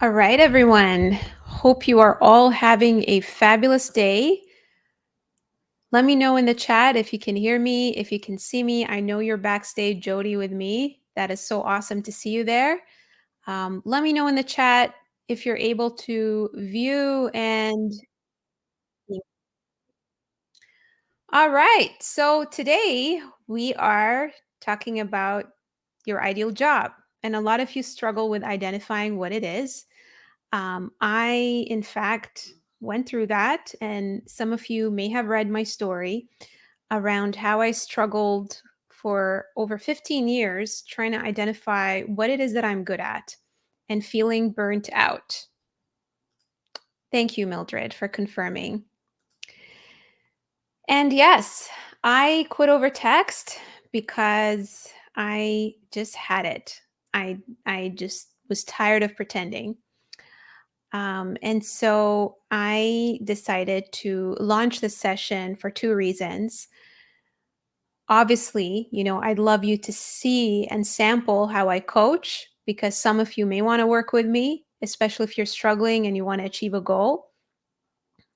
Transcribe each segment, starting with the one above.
All right, everyone. Hope you are all having a fabulous day. Let me know in the chat if you can hear me, if you can see me. I know you're backstage, Jody, with me. That is so awesome to see you there. Let me know in the chat if you're able to view and. All right. So today we are talking about your ideal job. And a lot of you struggle with identifying what it is. I, in fact, went through that, and some of you may have read my story around how I struggled for over 15 years trying to identify what it is that I'm good at and feeling burnt out. Thank you, Mildred, for confirming. And yes, I quit over text because I just had it. I just was tired of pretending. And so I decided to launch this session for two reasons. Obviously, I'd love you to see and sample how I coach because some of you may want to work with me, especially if you're struggling and you want to achieve a goal.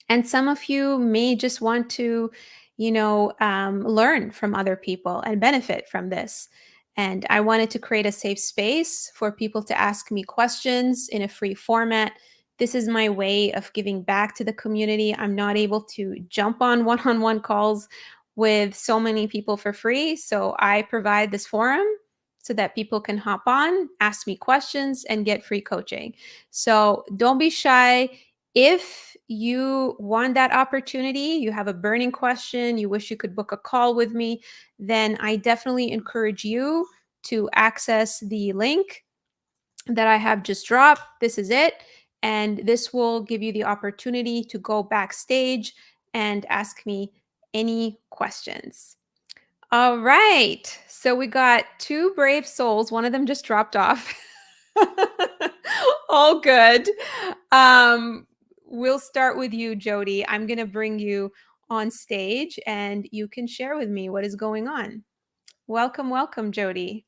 And some of you may just want to, learn from other people and benefit from this. And I wanted to create a safe space for people to ask me questions in a free format. This is my way of giving back to the community. I'm not able to jump on one calls with so many people for free. So I provide this forum so that people can hop on, ask me questions, and get free coaching. So don't be shy. If you want that opportunity, you have a burning question, you wish you could book a call with me, then I definitely encourage you to access the link that I have just dropped. This is it. And this will give you the opportunity to go backstage and ask me any questions. All right. So we got two brave souls. One of them just dropped off. All good. Um, we'll start with you, Jody. I'm going to bring you on stage and you can share with me what is going on. Welcome, welcome, Jody.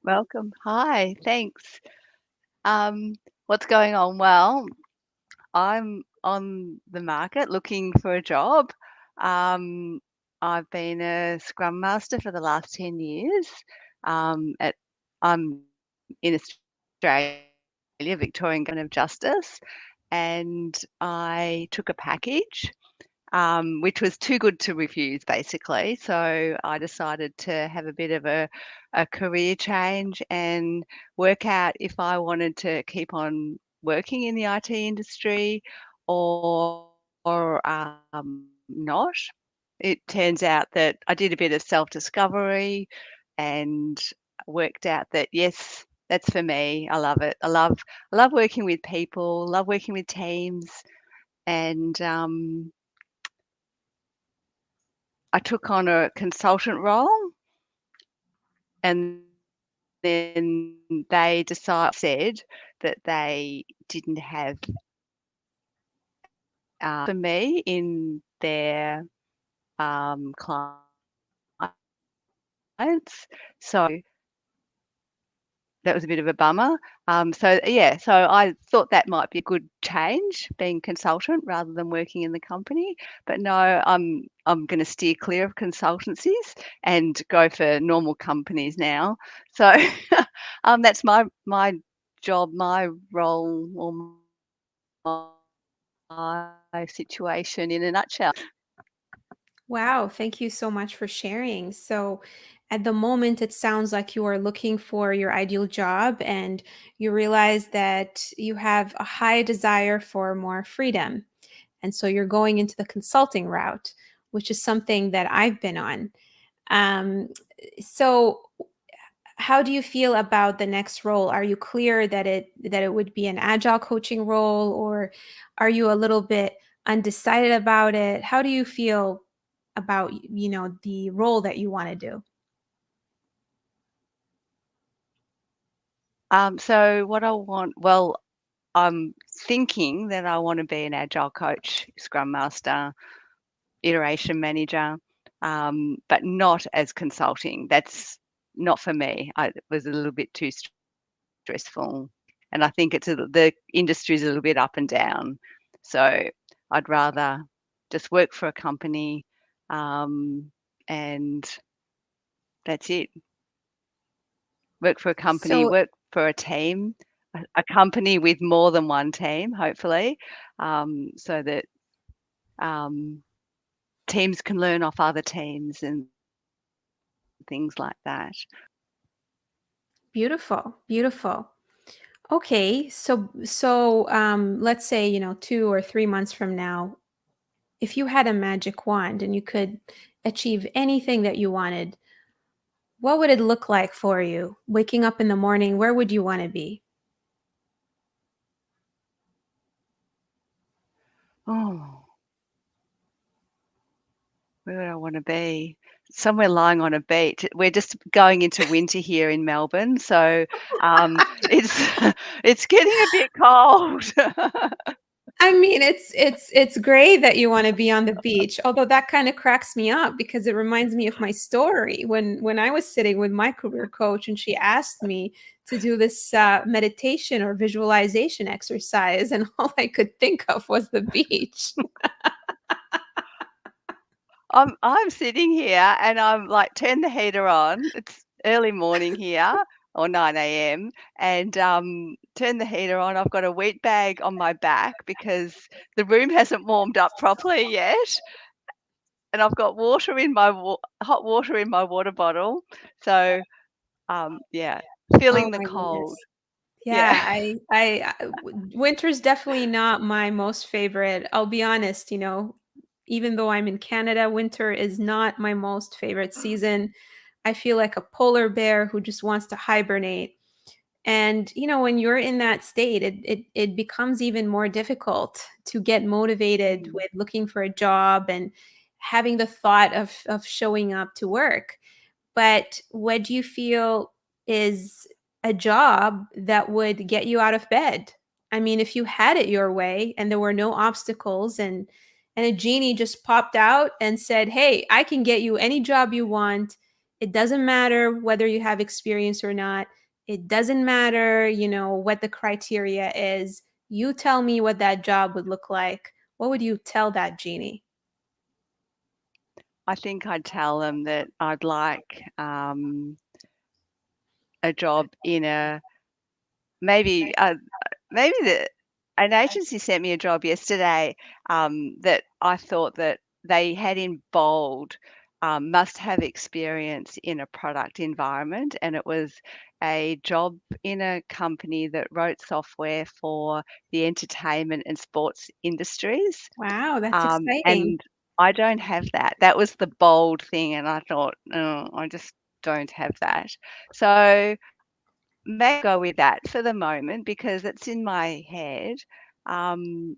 Welcome. Hi, thanks. What's going on? Well, I'm on the market looking for a job. Um, I've been a Scrum Master for the last 10 years. I'm in Australia, Victorian Government of Justice, and I took a package which was too good to refuse, basically. So I decided to have a bit of a career change and work out if I wanted to keep on working in the IT industry or not. It turns out that I did a bit of self-discovery and worked out that yes, that's for me. I love it. I love working with people, love working with teams, and I took on a consultant role, and then they said that they didn't have for me in their clients. So that was a bit of a bummer. So I thought that might be a good change, being consultant rather than working in the company. But no, I'm going to steer clear of consultancies and go for normal companies now. So that's my job, my role, or my situation in a nutshell. Wow, thank you so much for sharing. So, at the moment, it sounds like you are looking for your ideal job and you realize that you have a high desire for more freedom. And so you're going into the consulting route, which is something that I've been on. Um, so, how do you feel about the next role? Are you clear that it would be an agile coaching role, or are you a little bit undecided about it? How do you feel about the role that you want to do? So what I want, well, I'm thinking that I want to be an agile coach, scrum master, iteration manager, but not as consulting. That's not for me. It was a little bit too stressful. and I think the industry's a little bit up and down. So I'd rather just work for a company, and that's it. Work for a company, So work for a team, a company with more than one team, hopefully, so that um, teams can learn off other teams and things like that. beautiful, beautiful. Okay, let's say, 2 or 3 months from now, if you had a magic wand and you could achieve anything that you wanted, what would it look like for you? Waking up in the morning, where would you want to be? Oh, where would I want to be? Somewhere lying on a beach. We're just going into winter here in Melbourne, so it's it's getting a bit cold. I mean, it's great that you want to be on the beach, although that kind of cracks me up because it reminds me of my story when I was sitting with my career coach and she asked me to do this meditation or visualization exercise, and all I could think of was the beach. I'm sitting here and I'm like, turn the heater on. It's early morning here, or 9 a.m., and turn the heater on. I've got a wheat bag on my back because the room hasn't warmed up properly yet, and I've got water in my hot water in my water bottle. So yeah, Oh feeling the my cold. goodness. Yeah. Yeah, winter's definitely not my most favorite. I'll be honest, even though I'm in Canada, winter is not my most favorite season. I feel like a polar bear who just wants to hibernate. And when you're in that state, it becomes even more difficult to get motivated Mm. with looking for a job and having the thought of showing up to work. But what do you feel is a job that would get you out of bed? I mean, if you had it your way and there were no obstacles and a genie just popped out and said, "Hey, I can get you any job you want. It doesn't matter whether you have experience or not. It doesn't matter, what the criteria is. You tell me what that job would look like." What would you tell that genie? I think I'd tell them that I'd like a job in a maybe maybe the an agency sent me a job yesterday, that I thought that they had in bold, must have experience in a product environment, and it was a job in a company that wrote software for the entertainment and sports industries, Wow, that's exciting. and I don't have that. That was the bold thing, and I thought, "Oh, I just don't have that." So may go with that for the moment because it's in my head, um,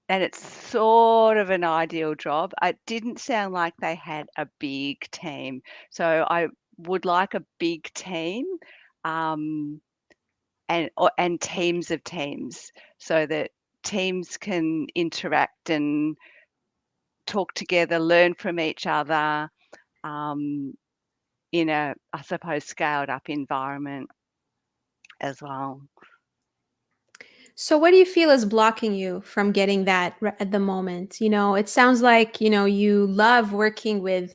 and it's sort of an ideal job. It didn't sound like they had a big team, so I would like a big team, um, and teams of teams so that teams can interact and talk together, learn from each other, um, in a, I suppose, scaled up environment as well. So what do you feel is blocking you from getting that at the moment? It sounds like, you love working with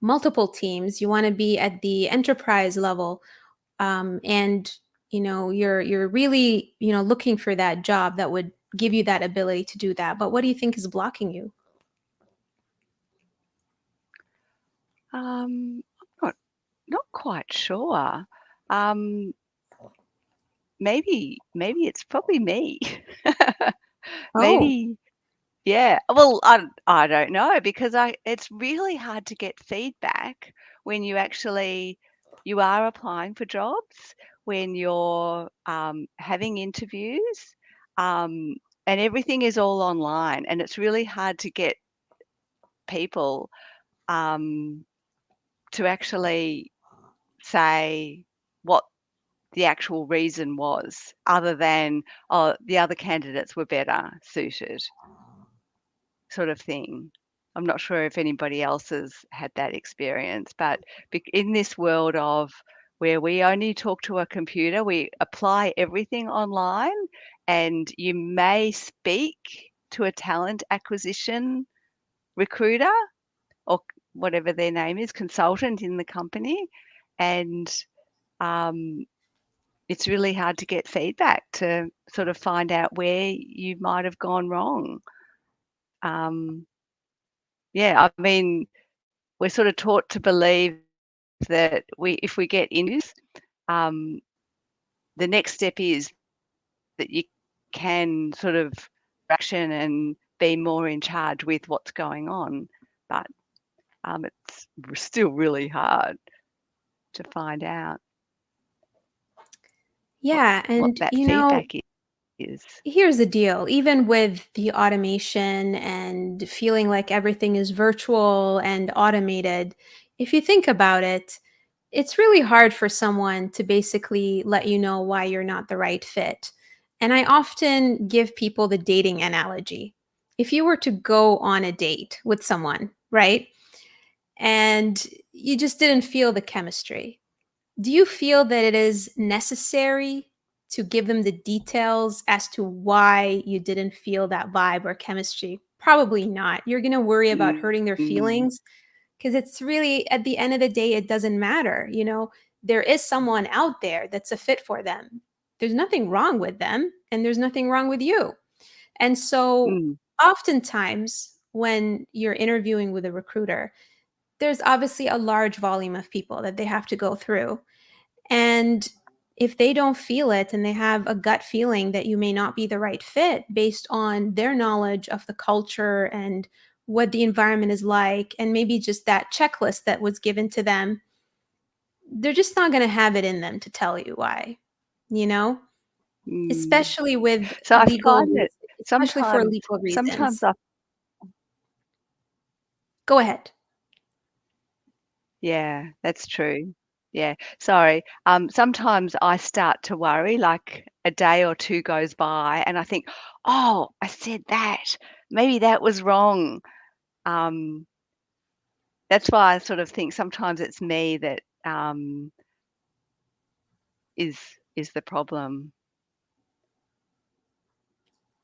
multiple teams. You want to be at the enterprise level. And you're really, looking for that job that would give you that ability to do that. But what do you think is blocking you? I'm not quite sure. Um, maybe it's probably me. Oh, Maybe, yeah. Well, I don't know because it's really hard to get feedback when you are applying for jobs, when you're having interviews, um, and everything is all online, and it's really hard to get people um, to actually say what the actual reason was, other than, "Oh, the other candidates were better suited," sort of thing. I'm not sure if anybody else has had that experience, but in this world of where we only talk to a computer, we apply everything online, and you may speak to a talent acquisition recruiter or whatever their name is, consultant in the company, and, um, it's really hard to get feedback to sort of find out where you might have gone wrong. Um, yeah, I mean, we're sort of taught to believe that if we get interviews, um, the next step is that you can sort of action and be more in charge with what's going on. But it's still really hard to find out Yeah, what and that feedback is. here's the deal. Even with the automation and feeling like everything is virtual and automated, if you think about it, it's really hard for someone to basically let you know why you're not the right fit. And I often give people the dating analogy. If you were to go on a date with someone, right? And you just didn't feel the chemistry, do you feel that it is necessary to give them the details as to why you didn't feel that vibe or chemistry? Probably not. You're going to worry about hurting their Mm, feelings because it's really, at the end of the day, it doesn't matter. There is someone out there that's a fit for them. There's nothing wrong with them, and there's nothing wrong with you. And so, mm, oftentimes, when you're interviewing with a recruiter, there's obviously a large volume of people that they have to go through. And if they don't feel it and they have a gut feeling that you may not be the right fit based on their knowledge of the culture and what the environment is like, and maybe just that checklist that was given to them, they're just not going to have it in them to tell you why, you know, mm. especially with So I legal find that reasons, especially for sometimes legal sometimes reasons. I Go ahead. yeah, that's true. Yeah, sorry. Sometimes I start to worry, like a day or 2 goes by and I think, "Oh, I said that. Maybe that was wrong." Um, that's why I sort of think sometimes it's me that, is is the problem.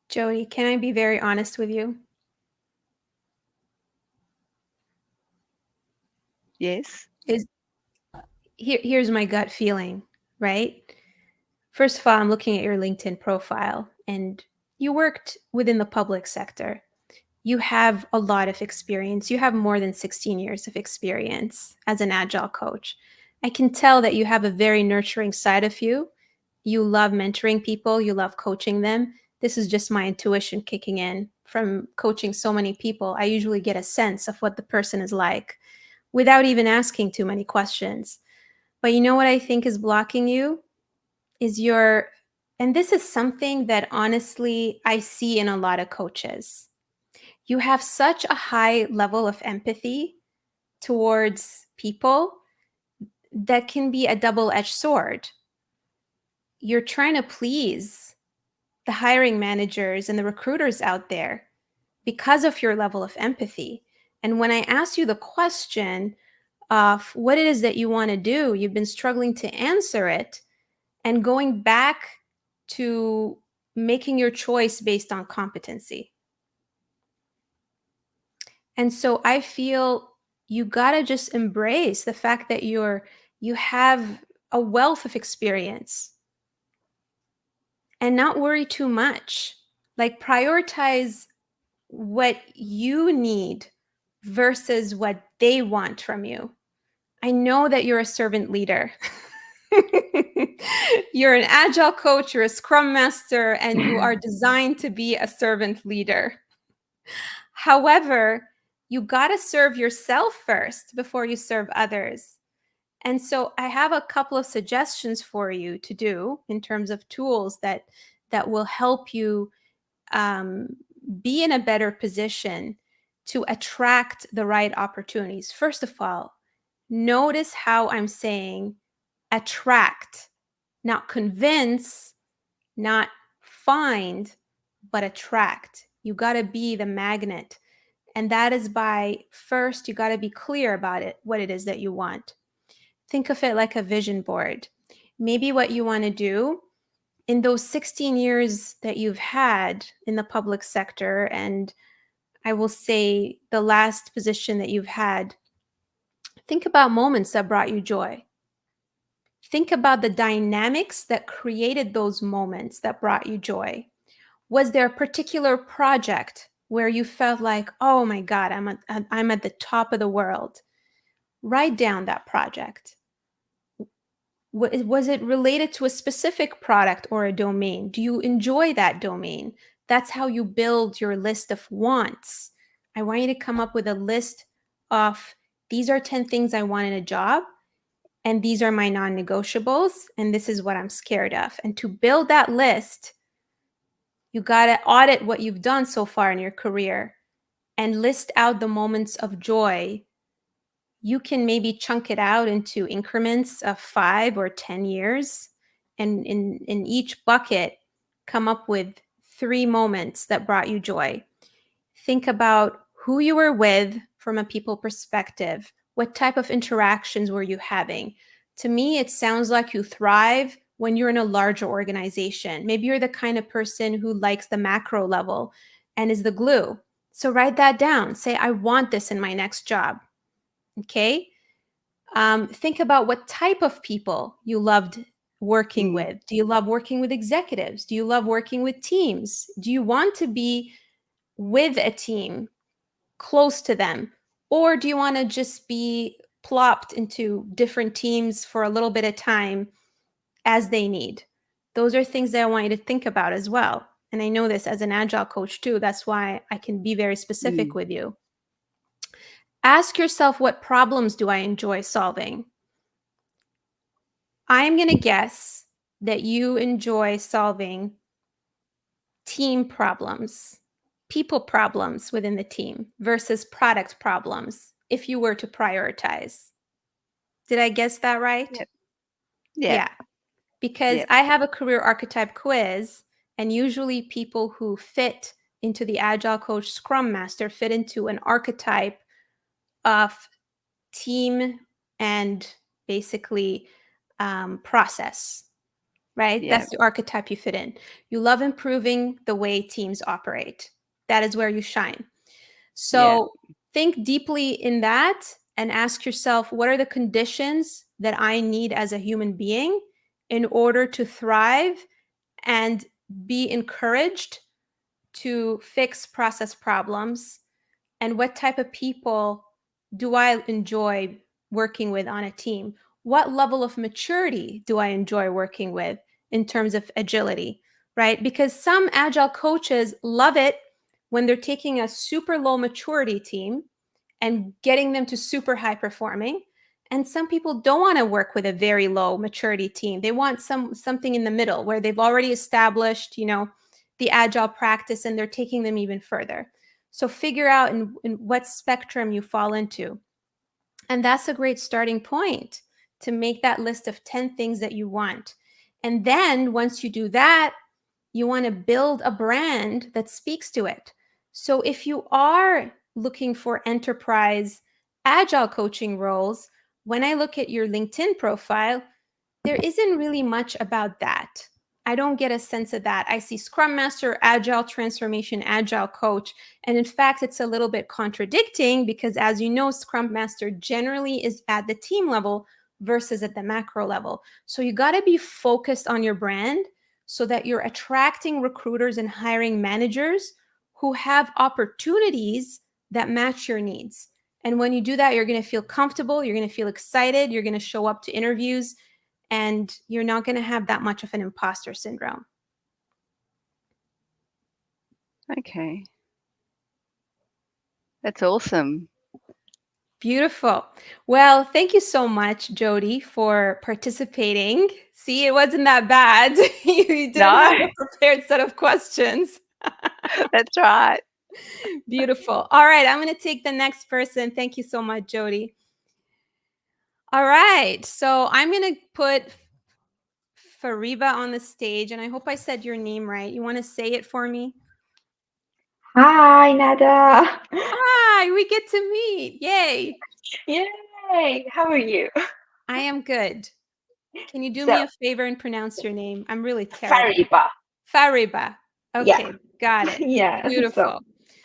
Jody, can I be very honest with you? Yes? Is here's my gut feeling, right? First of all, I'm looking at your LinkedIn profile, and you worked within the public sector. You have a lot of experience. You have more than 16 years of experience as an agile coach. I can tell that you have a very nurturing side of you. You love mentoring people, you love coaching them. This is just my intuition kicking in from coaching so many people. I usually get a sense of what the person is like without even asking too many questions. But you know what I think is blocking you? Is your, and this is something that honestly I see in a lot of coaches. You have such a high level of empathy towards people that can be a double-edged sword. You're trying to please the hiring managers and the recruiters out there because of your level of empathy. And when I asked you the question of what it is that you want to do, you've been struggling to answer it and going back to making your choice based on competency. And so I feel you got to just embrace the fact that you have a wealth of experience and not worry too much. Like prioritize what you need versus what they want from you. I know that you're a servant leader. You're an agile coach, you're a scrum master, and you are designed to be a servant leader. However, you got to serve yourself first before you serve others. And so I have a couple of suggestions for you to do in terms of tools that will help you um, be in a better position to attract the right opportunities. First of all, notice how I'm saying attract, not convince, not find, but attract. You got to be the magnet. And that is by first, you got to be clear about it, what it is that you want. think of it like a vision board. Maybe what you want to do in those 16 years that you've had in the public sector, and I will say the last position that you've had, think about moments that brought you joy. Think about the dynamics that created those moments that brought you joy. Was there a particular project where you felt like, oh my God, I'm at the top of the world? Write down that project. Was it related to a specific product or a domain? Do you enjoy that domain? That's how you build your list of wants. I want you to come up with a list of, these are 10 things I want in a job, and these are my non-negotiables, and this is what I'm scared of. And to build that list, you got to audit what you've done so far in your career and list out the moments of joy. You can maybe chunk it out into increments of 5 or 10 years. And in each bucket, come up with 3 moments that brought you joy. Think about who you were with from a people perspective. What type of interactions were you having? To me, it sounds like you thrive when you're in a larger organization. Maybe you're the kind of person who likes the macro level and is the glue. So write that down. Say, I want this in my next job. Okay. Think about what type of people you loved working with. Do you love working with executives? Do you love working with teams? Do you want to be with a team, close to them? Or do you want to just be plopped into different teams for a little bit of time as they need? Those are things that I want you to think about as well. And I know this as an agile coach too. That's why I can be very specific with you. Ask yourself, what problems do I enjoy solving? I'm going to guess that you enjoy solving team problems, people problems within the team versus product problems if you were to prioritize. Did I guess that right? Yep. Yeah. Because I have a career archetype quiz, and usually people who fit into the Agile Coach Scrum Master fit into an archetype of team and basically process, right? That's the archetype you fit in. You love improving the way teams operate. That is where you shine. So think deeply in that and ask yourself, what are the conditions that I need as a human being in order to thrive and be encouraged to fix process problems? And what type of people do I enjoy working with on a team? What level of maturity do I enjoy working with in terms of agility, right? Because some agile coaches love it when they're taking a super low maturity team and getting them to super high performing. And some people don't want to work with a very low maturity team. They want something in the middle where they've already established, the agile practice, and they're taking them even further. So figure out in what spectrum you fall into. And that's a great starting point to make that list of 10 things that you want. And then once you do that, you want to build a brand that speaks to it. So if you are looking for enterprise agile coaching roles, when I look at your LinkedIn profile, there isn't really much about that. I don't get a sense of that. I see Scrum Master, Agile Transformation, Agile Coach. And in fact, it's a little bit contradicting because, as you know, Scrum Master generally is at the team level versus at the macro level. So you got to be focused on your brand so that you're attracting recruiters and hiring managers who have opportunities that match your needs. And when you do that, you're going to feel comfortable, you're going to feel excited, you're going to show up to interviews, and you're not going to have that much of an imposter syndrome. Okay. That's awesome. Beautiful. Well, thank you so much, Jody, for participating. See, it wasn't that bad. You didn't have a prepared set of questions. That's right. Beautiful. All right, I'm going to take the next person. Thank you so much, Jody. All right, so I'm going to put Fariba on the stage, and I hope I said your name right. You want to say it for me? Hi, Nada. Hi, we get to meet. Yay. Yay. How are you? I am good. Can you do So, me a favor and pronounce your name? I'm really terrible. Fariba. Fariba. Yeah. Okay, got it. Yeah. Beautiful. So,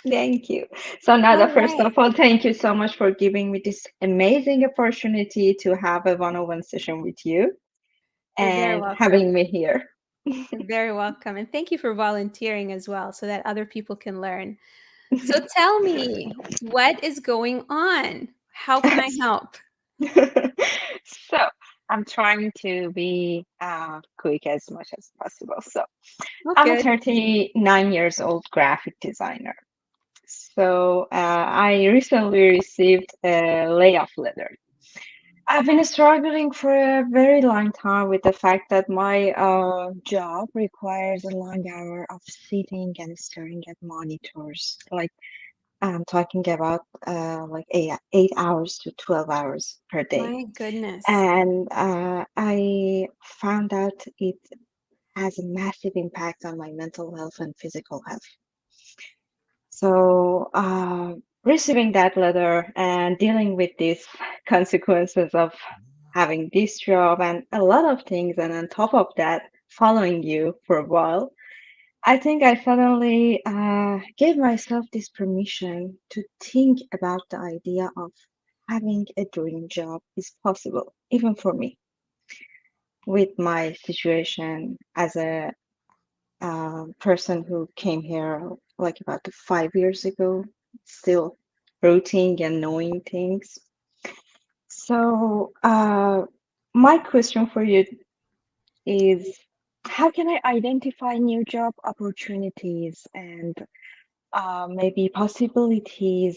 thank you. So, Nada, All first right. of all, thank you so much for giving me this amazing opportunity to have a one-on-one session with you You're very and welcome. having me here. You're very welcome. And thank you for volunteering as well so that other people can learn. So tell me, what is going on? How can I help? So, I'm trying to be quick as much as possible. So, Oh, I'm a good. 39 years old graphic designer. So, I recently received a layoff letter. I've been struggling for a very long time with the fact that my job requires a long hour of sitting and staring at monitors. Like I'm talking about like 8 hours to 12 hours per day. My goodness. And I found out it has a massive impact on my mental health and physical health. So, receiving that letter and dealing with these consequences of having this job and a lot of things, and on top of that, following you for a while, I think I suddenly gave myself this permission to think about the idea of having a dream job is possible, even for me, with my situation as a person who came here like about 5 years ago, still rooting and knowing things. So, my question for you is, how can I identify new job opportunities and maybe possibilities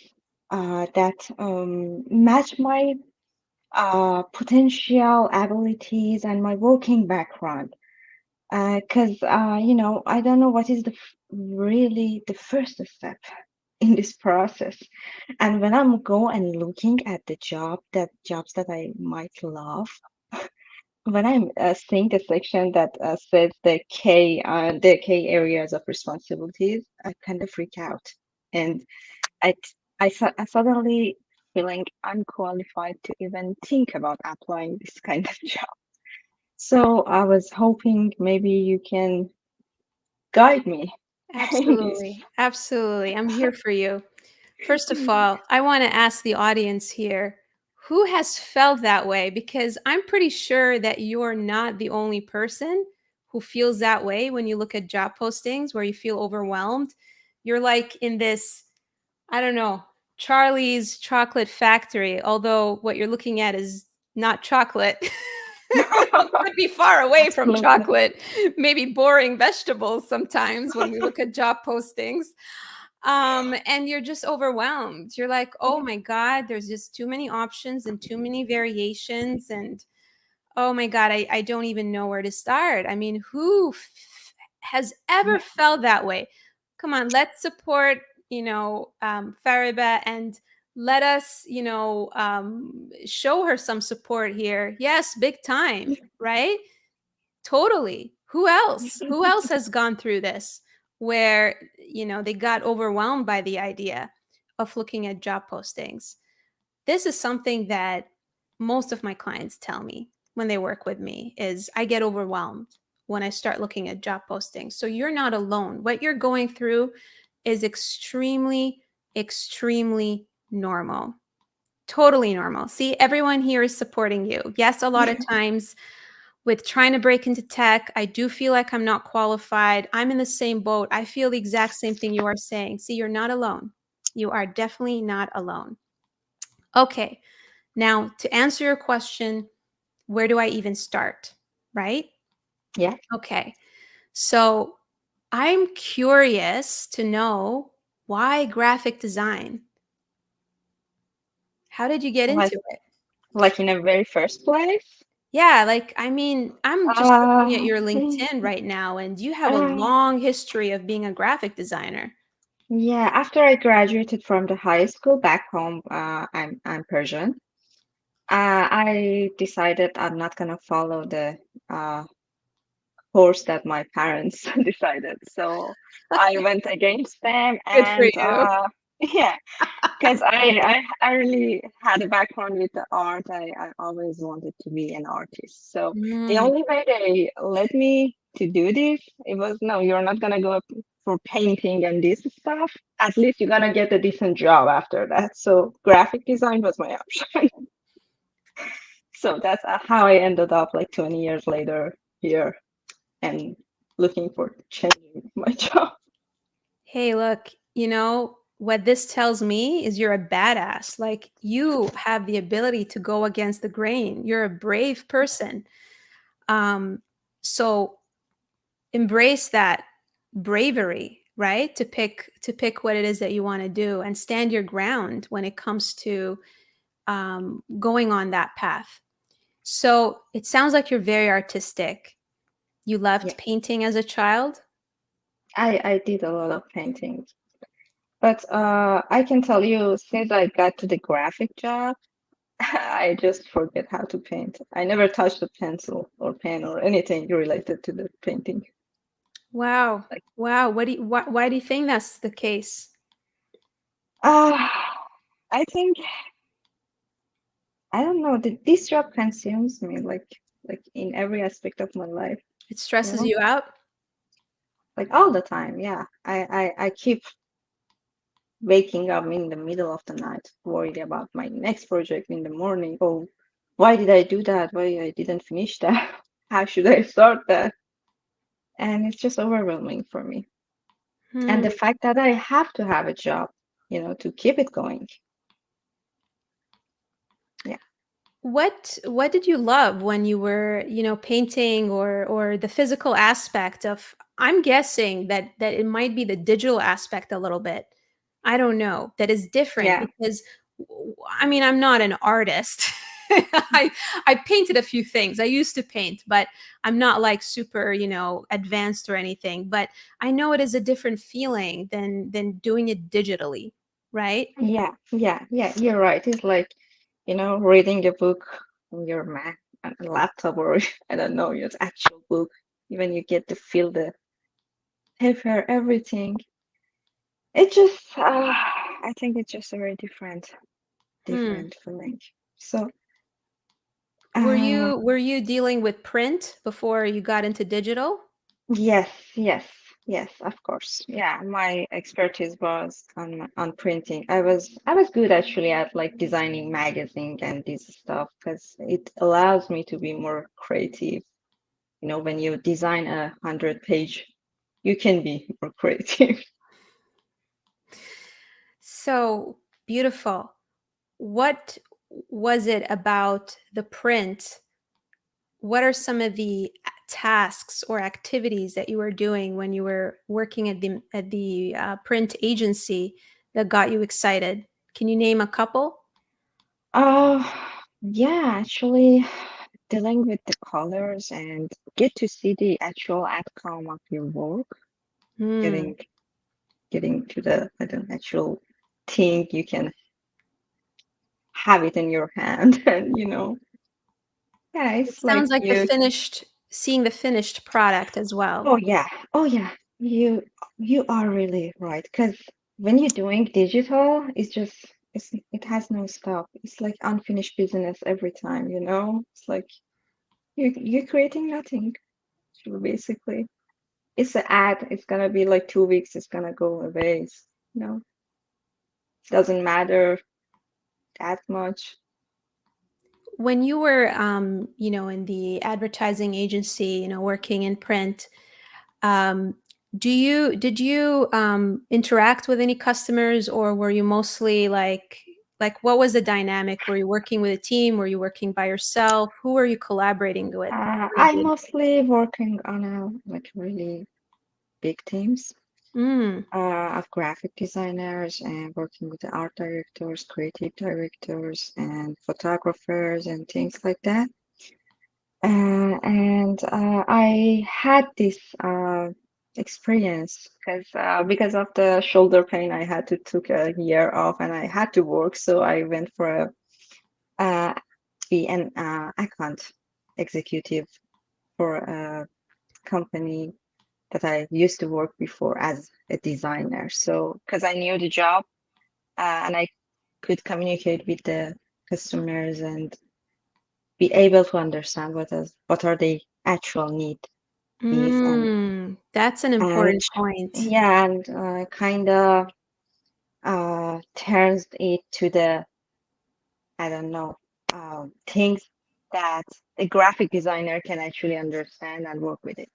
that match my potential abilities and my working background? Because I don't know what is really the first step in this process. And when I'm go and looking at the jobs that I might love, when I'm seeing the section that says the K areas of responsibilities, I kind of freak out, and I suddenly feeling unqualified to even think about applying this kind of job. So I was hoping maybe you can guide me in this. Absolutely. Absolutely. I'm here for you. First of all, I want to ask the audience here, who has felt that way? Because I'm pretty sure that you're not the only person who feels that way when you look at job postings where you feel overwhelmed. You're like in this, I don't know, Charlie's Chocolate Factory, although what you're looking at is not chocolate. It could be far away from Absolutely. chocolate, maybe boring vegetables sometimes when we look at job postings. And you're just overwhelmed. You're like, oh Yeah. my God, there's just too many options and too many variations. And oh my God, I don't even know where to start. I mean, who has ever Yeah. felt that way? Come on, let's support, Fariba, and let us, show her some support here. Yes, big time, right? Totally. Who else? Who else has gone through this where, they got overwhelmed by the idea of looking at job postings? This is something that most of my clients tell me when they work with me is I get overwhelmed when I start looking at job postings. So you're not alone. What you're going through is extremely, extremely normal. Totally normal. See, everyone here is supporting you. Yes, a lot of times with trying to break into tech, I do feel like I'm not qualified. I'm in the same boat. I feel the exact same thing you are saying. See, you're not alone. You are definitely not alone. Okay. Now, to answer your question, where do I even start? Right? Yeah. Okay. So I'm curious to know, why graphic design? How did you get Like into it? like in the very first place. Yeah, like, I mean, I'm just looking at Uh, your mm, LinkedIn right now, and you have a uh, long history of being a graphic designer. yeah, after I graduated from the high school back home, I'm Persian. I decided I'm not gonna follow the uh, course that my parents decided. So I went against them, Good for and you. Yeah, because I really had a background with the art. I always wanted to be an artist. So the Mm. only way they let me to do this, it was no, you're not gonna go for painting and this stuff. At least you're gonna get a decent job after that. So graphic design was my option. So that's how I ended up like 20 years later here and looking for changing my job. Hey, look, what this tells me is you're a badass. Like, you have the ability to go against the grain. You're a brave person. Um, so embrace that bravery, right? To pick what it is that you want to do and stand your ground when it comes to going on that path. So it sounds like you're very artistic. You Yeah, loved painting as a child. I did a lot of painting. But I can tell you, since I got to the graphic job, I just forget how to paint. I never touched a pencil or pen or anything related to the painting. Wow. Like, Wow. Why do you think that's the case? uh, I think I don't know. This job consumes me like in every aspect of my life, It you stresses know, you out? like all the time. Yeah, I keep waking up in the middle of the night, worried about my next project in the morning. Oh, why did I do that? Why I didn't finish that? How should I start that? And it's just overwhelming for me. And Hmm. the fact that I have to have a job, to keep it going. Yeah. What did you love when you were, painting, or the physical aspect of, I'm guessing that it might be the digital aspect a little bit. I don't know. That is different Yeah. because I mean, I'm not an artist. I painted a few things. I used to paint, but I'm not like super, advanced or anything. But I know it is a different feeling than doing it digitally, right? Yeah. Yeah. Yeah. You're right. It's like, reading a book on your Mac and laptop or I don't know, your actual book. Even you get to feel the paper, everything. It just, I think it's just a very Hmm. different feeling. So, Were uh, you were you dealing with print before you got into digital? yes, yes, yes, of course. Yeah, my expertise was on printing. I was good actually at like designing magazine and this stuff because it allows me to be more creative. When you design 100-page, you can be more creative. So beautiful. What was it about the print? What are some of the tasks or activities that you were doing when you were working at the print agency that got you excited? Can you name a couple? Uh, yeah, actually dealing with the colors and get to see the actual outcome of your work, Hmm. getting getting to the actual thing you can have it in your hand and yeah, It it's like sounds like you seeing the finished product as well. oh yeah, oh yeah, you are really right because when you're doing digital it has no stop. It's like unfinished business every time. It's like you're creating nothing. So basically it's an ad, it's gonna be like 2 weeks, it's gonna go away. Doesn't matter that much. When you were, in the advertising agency, working in print, um, did you interact with any customers, or were you mostly like what was the dynamic? Were you working with a team? Were you working by yourself? Who were you collaborating with? What I'm did you mostly working on a like really big teams do? Mm, of graphic designers and working with the art directors, creative directors, and photographers and things like that. And I had this experience because of the shoulder pain, I had to took a year off and I had to work, so I went for uh, be an account executive for a company that I used to work before as a designer. So, because I knew the job, and I could communicate with the customers and be able to understand what are the actual needs That's an and important point. yeah, and kind of turns it to the, I don't know, things that a graphic designer can actually understand and work with it.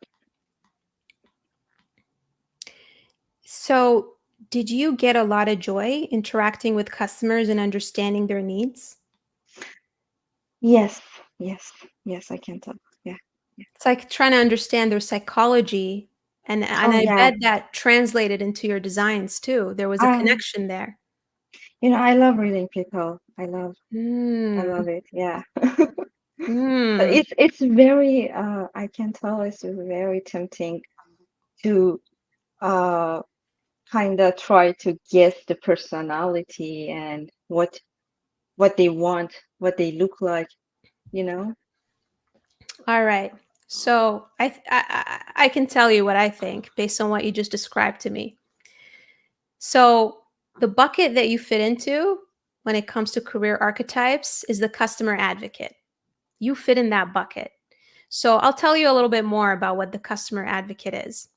So, did you get a lot of joy interacting with customers and understanding their needs? Yes, yes, yes, I can tell. Yeah. It's like trying to understand their psychology, and Oh I yeah. bet that translated into your designs too. There was a Um, connection there. I love reading people. I love Mm, it. Yeah. mm. It's very I can tell it's very tempting to uh kind of try to guess the personality and what they want, what they look like, you know? All right. So I can tell you what I think based on what you just described to me. So the bucket that you fit into when it comes to career archetypes is the customer advocate. You fit in that bucket. So I'll tell you a little bit more about what the customer advocate is.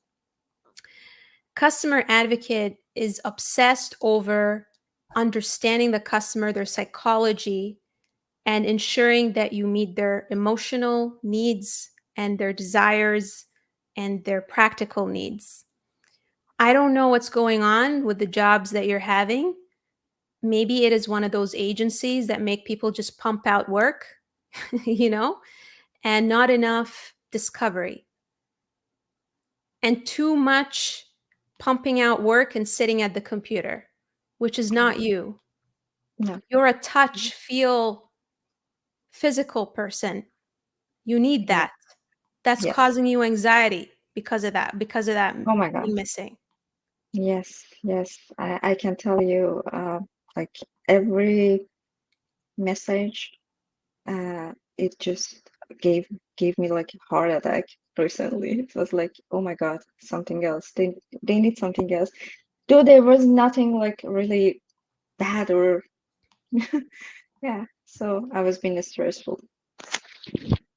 Customer advocate is obsessed over understanding the customer, their psychology, and ensuring that you meet their emotional needs and their desires and their practical needs. I don't know what's going on with the jobs that you're having. Maybe it is one of those agencies that make people just pump out work, you know, and not enough discovery and too much pumping out work and sitting at the computer, which is not you. No. You're a touch, feel, physical person. You need Yeah. that. That's Yes. causing you anxiety because of that Oh my God. being missing. Yes, yes. I can tell you, like every message, it just gave me like a heart attack recently. It was like, oh my God, something else. They need something else. Though there was nothing like really bad or yeah. So I was being stressful.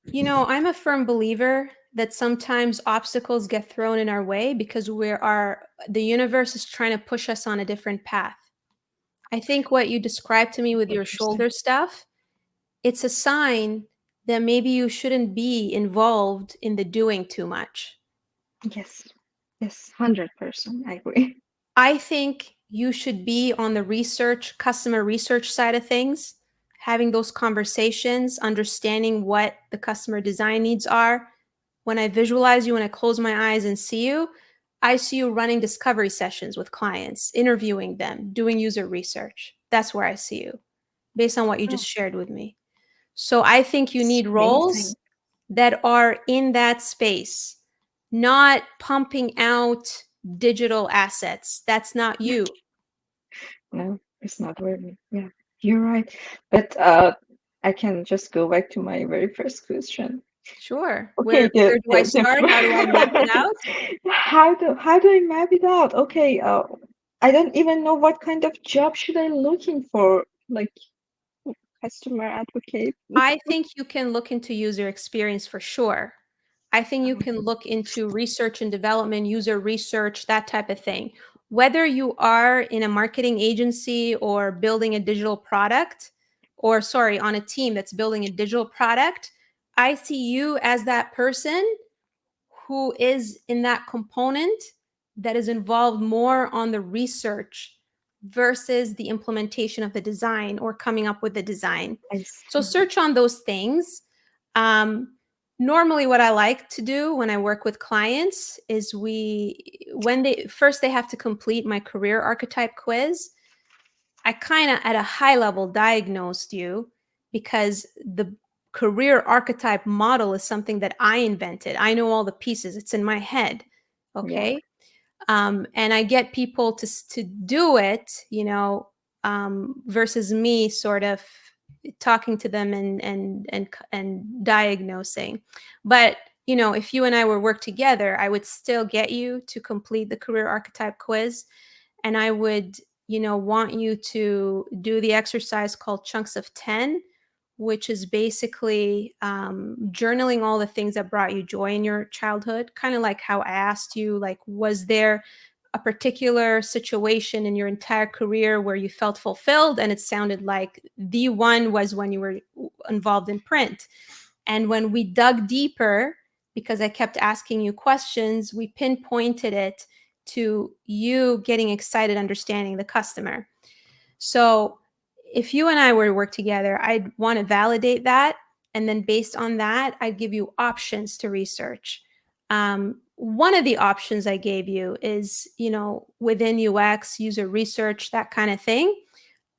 You know, I'm a firm believer that sometimes obstacles get thrown in our way because the universe is trying to push us on a different path. I think what you described to me with your 100%. shoulder stuff, it's a sign that maybe you shouldn't be involved in the doing too much. Yes. Yes, 100%. I agree. I think you should be on the research, customer research side of things, having those conversations, understanding what the customer design needs are. When I visualize you, when I close my eyes and see you, I see you running discovery sessions with clients, interviewing them, doing user research. That's where I see you based on what you Oh, just shared with me. So I think you it's need roles amazing. that are in that space, not pumping out digital assets. That's not you. No, it's not really. Yeah, you're right. But I can just go back to my very first question. Sure. Okay, Where do I start? How do I map it out? how do I map it out? Okay, I don't even know what kind of job should I looking for, like customer advocate. I think you can look into user experience for sure. I think you can look into research and development, user research, that type of thing. Whether you are in a marketing agency or building a digital product, or sorry, on a team that's building a digital product, I see you as that person who is in that component that is involved more on the research versus the implementation of the design or coming up with the design. I So see. search on those things. Normally what I like to do when I work with clients is when they have to complete my career archetype quiz. I kind of at a high level diagnosed you because the career archetype model is something that I invented. I know all the pieces. It's in my head. Yeah. Okay. And I get people to do it, versus me sort of talking to them and diagnosing. But if you and I were work together, I would still get you to complete the career archetype quiz, and I would want you to do the exercise called Chunks of 10, which is basically journaling all the things that brought you joy in your childhood. Kind of like how I asked you, like, was there a particular situation in your entire career where you felt fulfilled? And it sounded like the one was when you were involved in print. And when we dug deeper, because I kept asking you questions, we pinpointed it to you getting excited understanding the customer. So if you and I were to work together, I'd want to validate that. And then based on that, I'd give you options to research. One of the options I gave you is, within UX, user research, that kind of thing.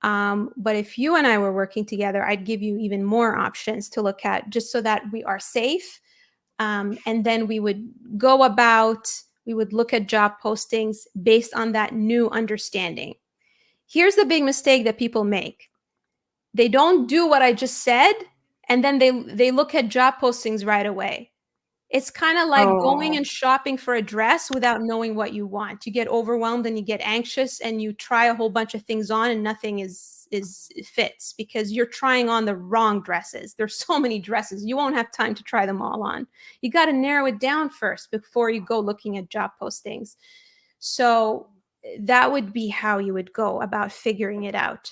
But if you and I were working together, I'd give you even more options to look at, just so that we are safe. And then we would look at job postings based on that new understanding. Here's the big mistake that people make. They don't do what I just said, and then they look at job postings right away. It's kind of like going and shopping for a dress without knowing what you want. You get overwhelmed and you get anxious and you try a whole bunch of things on and nothing fits because you're trying on the wrong dresses. There's so many dresses. You won't have time to try them all on. You got to narrow it down first before you go looking at job postings. So that would be how you would go about figuring it out.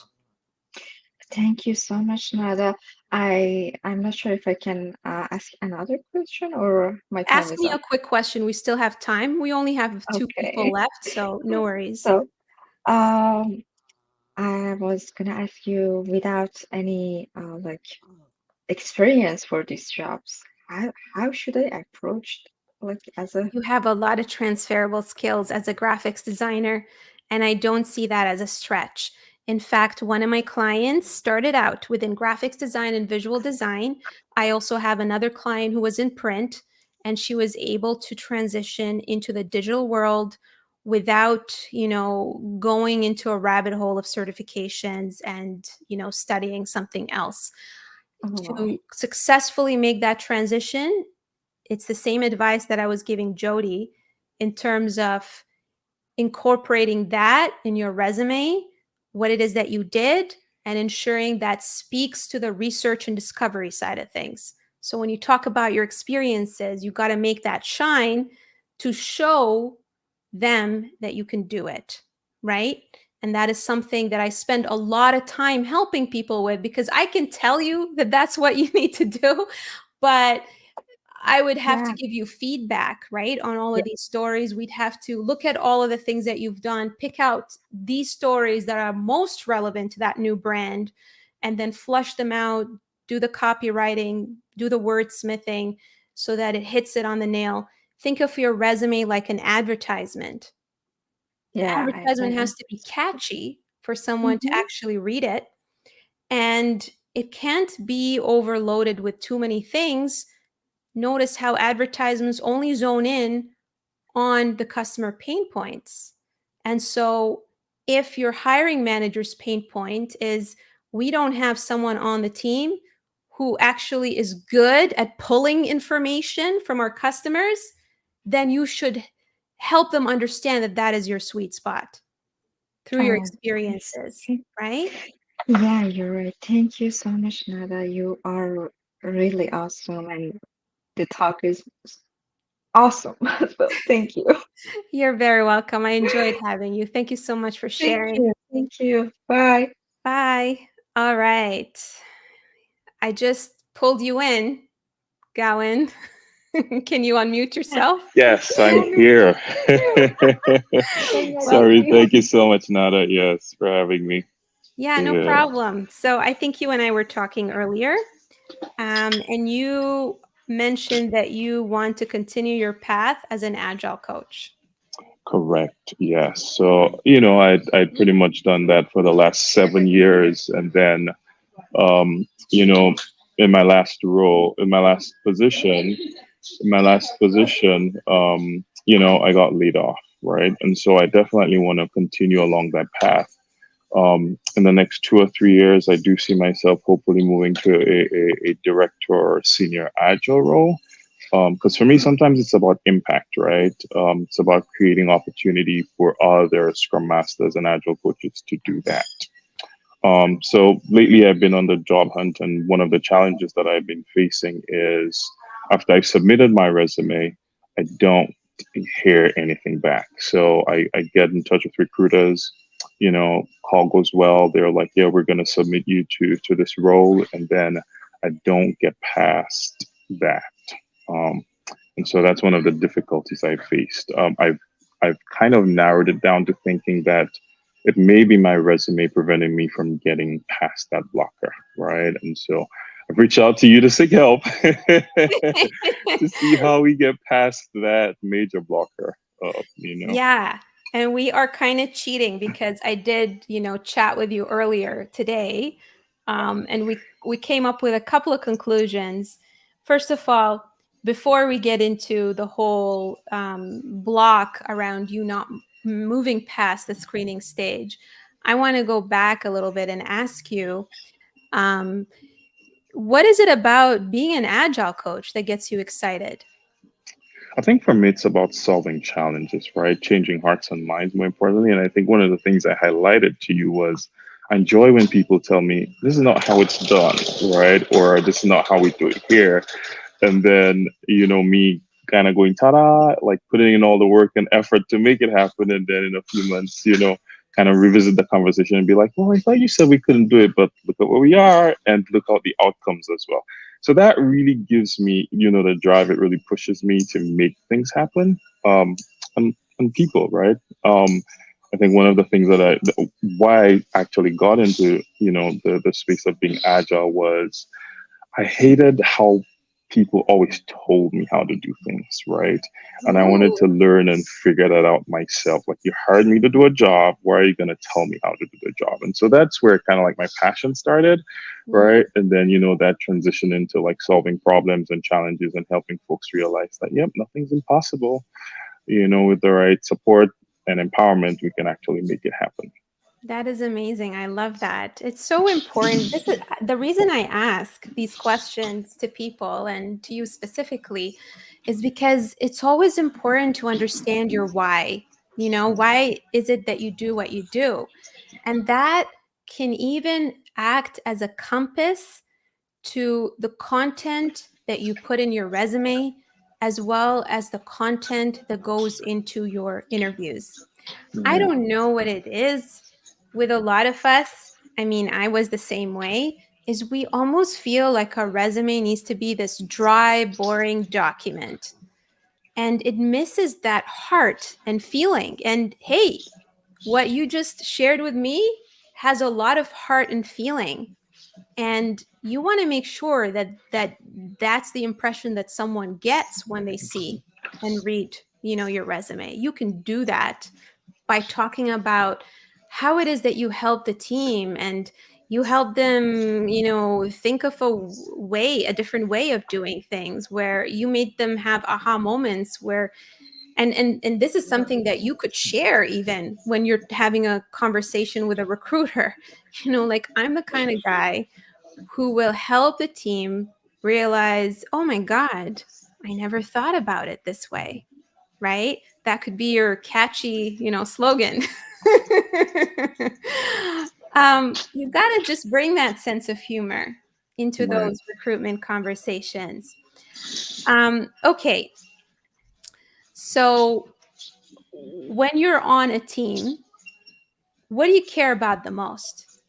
Thank you so much, Nada. I'm not sure if I can ask another question or my time Ask is me a up. quick question. We still have time. We only have two people Okay. left, so no worries. So, I was gonna ask you, without any like experience for these jobs, how should I approach like as a You have a lot of transferable skills as a graphics designer, and I don't see that as a stretch. In fact, one of my clients started out within graphics design and visual design. I also have another client who was in print, and she was able to transition into the digital world without, going into a rabbit hole of certifications and, studying something else. wow. To successfully make that transition, it's the same advice that I was giving Jody in terms of incorporating that in your resume, what it is that you did, and ensuring that speaks to the research and discovery side of things. So when you talk about your experiences, you got to make that shine to show them that you can do it, right? And that is something that I spend a lot of time helping people with, because I can tell you that that's what you need to do, but I would have to Yeah. give you feedback, right, on all Yeah. of these stories. We'd have to look at all of the things that you've done, pick out these stories that are most relevant to that new brand, and then flush them out, do the copywriting, do the wordsmithing so that it hits it on the nail. Think of your resume like an advertisement. The Yeah, advertisement I has to be catchy for someone to actually read it, and it can't be overloaded with too many things. Notice how advertisements only zone in on the customer pain points. And so if your hiring manager's pain point is, we don't have someone on the team who actually is good at pulling information from our customers, then you should help them understand that that is your sweet spot through your Oh, experiences, okay. right? Yeah, you're right. Thank you so much, Nada. You are really awesome, and the talk is awesome. So thank you. You're very welcome. I enjoyed having you. Thank you so much for Thank sharing. you. Thank you. Bye. Bye. All right. I just pulled you in, Gowan. Can you unmute yourself? Yes, Yeah, I'm no, here. thank Sorry, you. thank you so much, Nada. Yes, for having me. Yeah, no Yeah, problem. So I think you and I were talking earlier, and you mentioned that you want to continue your path as an agile coach. correct. Yes. So, I'd pretty much done that for the last 7 years. And then, you know, in my last role, in my last position, I got laid off, right? And so I definitely want to continue along that path. In the next 2 or 3 years, I do see myself hopefully moving to a director or senior agile role. Because for me, sometimes it's about impact, right? It's about creating opportunity for other Scrum Masters and Agile coaches to do that. So lately I've been on the job hunt, and one of the challenges that I've been facing is after I've submitted my resume, I don't hear anything back. So I get in touch with recruiters, call goes well. They're like, yeah, we're going to submit you to this role. And then I don't get past that. And so that's one of the difficulties I faced. I've kind of narrowed it down to thinking that it may be my resume preventing me from getting past that blocker, right? And so I've reached out to you to seek help to see how we get past that major blocker. Yeah, and we are kind of cheating because I did, chat with you earlier today, and we came up with a couple of conclusions. First of all, before we get into the whole block around you not moving past the screening stage, I want to go back a little bit and ask you, what is it about being an Agile coach that gets you excited? I think for me, it's about solving challenges, right? Changing hearts and minds, more importantly. And I think one of the things I highlighted to you was I enjoy when people tell me, this is not how it's done, right? Or this is not how we do it here. And then, me kind of going, ta-da, like putting in all the work and effort to make it happen. And then in a few months, kind of revisit the conversation and be like, well, I thought you said we couldn't do it, but look at where we are and look at the outcomes as well. So that really gives me, the drive. It really pushes me to make things happen. And people, right? I think one of the things why I actually got into, the space of being Agile was I hated how people always told me how to do things, right? And I wanted to learn and figure that out myself. Like, you hired me to do a job, why are you going to tell me how to do the job? And so that's where kind of like my passion started, right? And then, that transition into like solving problems and challenges and helping folks realize that, yep, nothing's impossible. With the right support and empowerment, we can actually make it happen. That is amazing. I love that. It's so important. This is the reason I ask these questions to people and to you specifically is because it's always important to understand your why. Why is it that you do what you do? And that can even act as a compass to the content that you put in your resume, as well as the content that goes into your interviews. I don't know what it is with a lot of us. I mean, I was the same way, is we almost feel like our resume needs to be this dry, boring document. And it misses that heart and feeling. And hey, what you just shared with me has a lot of heart and feeling. And you want to make sure that's the impression that someone gets when they see and read, your resume. You can do that by talking about how it is that you help the team and you help them, think of a different way of doing things, where you made them have aha moments where, and this is something that you could share even when you're having a conversation with a recruiter, like, I'm the kind of guy who will help the team realize, oh my God, I never thought about it this way, right? That could be your catchy, slogan. You got to just bring that sense of humor into those recruitment conversations. Okay. So when you're on a team, what do you care about the most?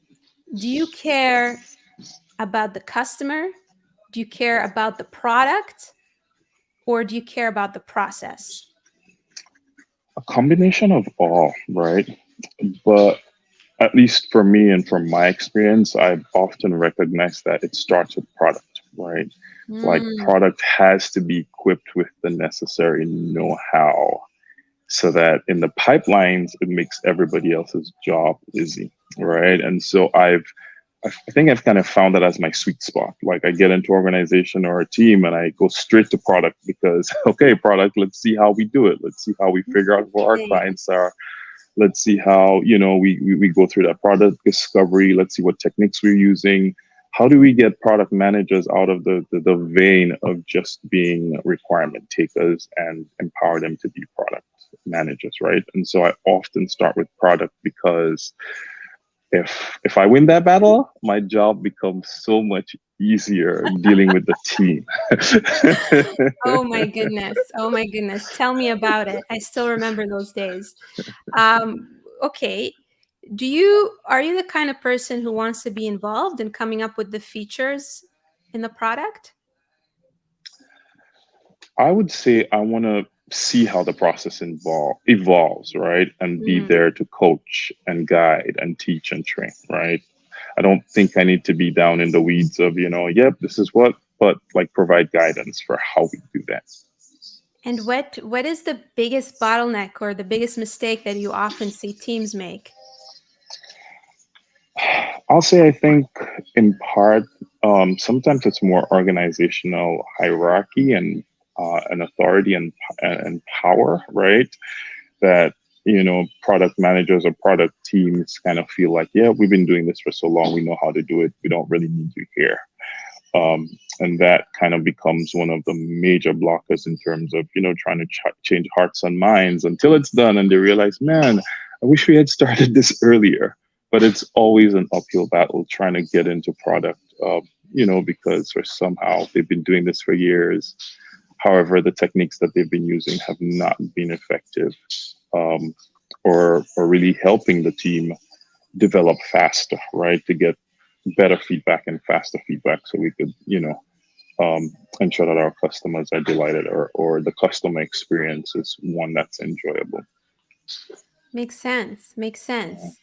Do you care about the customer? Do you care about the product? Or do you care about the process? A combination of all, right? But at least for me and from my experience, I've often recognized that it starts with product, right? Like, product has to be equipped with the necessary know-how so that in the pipelines, it makes everybody else's job easy, right? And so I think I've kind of found that as my sweet spot. Like, I get into organization or a team and I go straight to product because, okay, product, let's see how we do it. Let's see how we figure out who our clients are. Let's see how, we go through that product discovery. Let's see what techniques we're using. how do we get product managers out of the vein of just being requirement takers and empower them to be product managers, right? And so I often start with product, because if I win that battle, my job becomes so much easier dealing with the team. Oh my goodness. Oh my goodness. Tell me about it. I still remember those days. Okay. Are you the kind of person who wants to be involved in coming up with the features in the product? I would say I want to see how the process evolves, right? And be there to coach and guide and teach and train, right? I don't think I need to be down in the weeds of, yep, this is what, but like provide guidance for how we do that. And what is the biggest bottleneck or the biggest mistake that you often see teams make? I'll say I think in part, sometimes it's more organizational hierarchy and authority and power, right? That product managers or product teams kind of feel like, yeah, we've been doing this for so long, we know how to do it, we don't really need you here. And that kind of becomes one of the major blockers in terms of trying to change hearts and minds until it's done and they realize, man, I wish we had started this earlier. But it's always an uphill battle trying to get into product, because somehow they've been doing this for years. However, the techniques that they've been using have not been effective, or really helping the team develop faster, right? To get better feedback and faster feedback, so we could, ensure that our customers are delighted, or the customer experience is one that's enjoyable. Makes sense. Makes sense.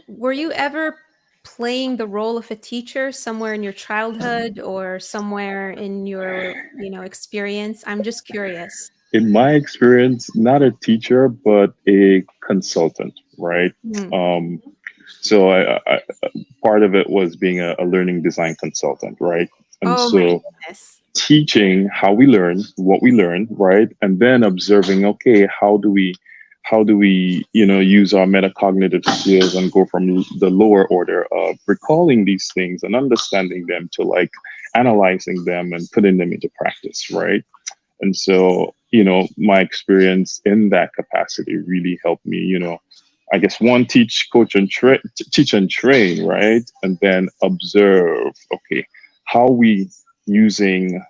Were you ever playing the role of a teacher somewhere in your childhood or somewhere in your, experience? I'm just curious. In my experience, not a teacher, but a consultant, right? So I part of it was being a learning design consultant, right? And so teaching how we learn, what we learn, right? And then observing, okay, how do we use our metacognitive skills and go from the lower order of recalling these things and understanding them to like analyzing them and putting them into practice, right? And so, my experience in that capacity really helped me, I guess one, teach and train, right? And then observe, okay, how we using